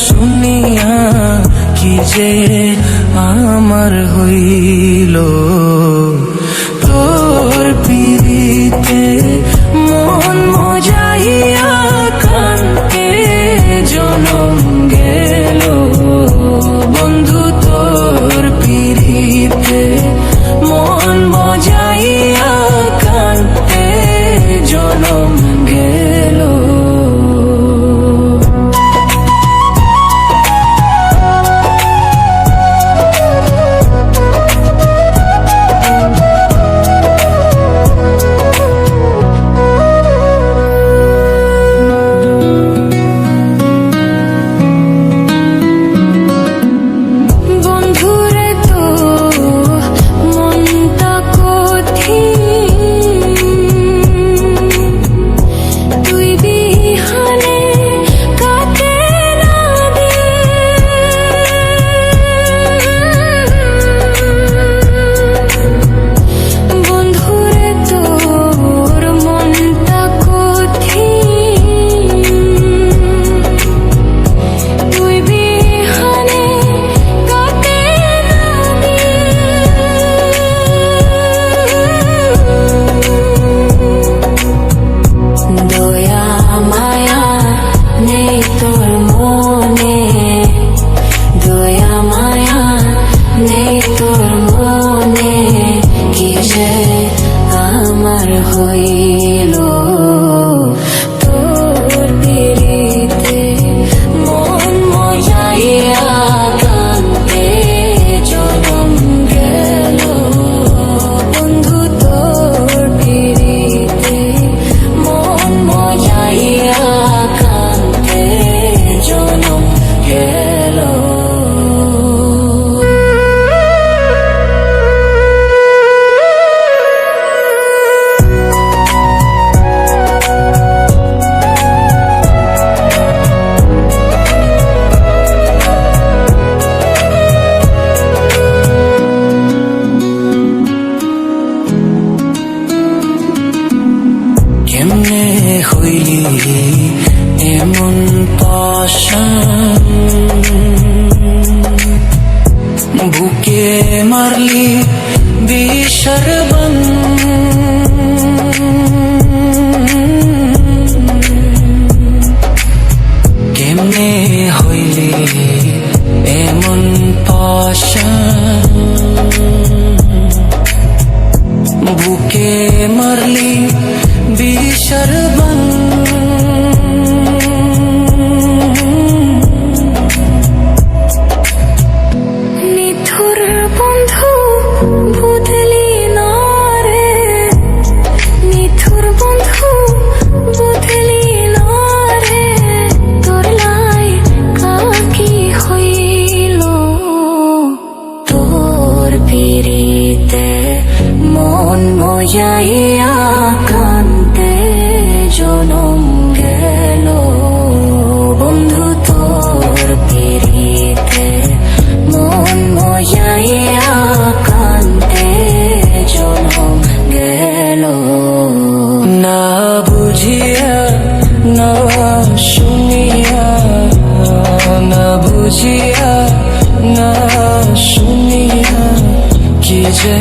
শুনিয়া কি যে আমার হইল। তোর পিরিতে মন মজাইয়া কান্তে জনম গেল। বন্ধু তোর পিরিতে মন মজাইয়া কান্তে জনম গেল। আমার হইল তোর পিরিতে মন মজাইয়া কান্তে জনম গেল। বন্ধু তোর পিরিতে মন মজাইয়া কান্তে জনম গেল। কেমনে হইলি এমন পাশান, বুকে মারলি বিষের বান। কেমনে হইলি এমন পাশান, বুকে মারলি বিষের বান। নিথুর বন্ধু বুঝলি না রে, নিথুর বন্ধু বুঝলি না রে, তোর লাই কাকি হইল তোর পিরিতে মন মজাইয়া কান্তে জনম গেল। বন্ধু তোর পিরিতে মন মজাইয়া কান্তে জনম গেল। না বুঝিয়া না শুনিয়া, না বুঝিয়া না শুনিয়া কি যে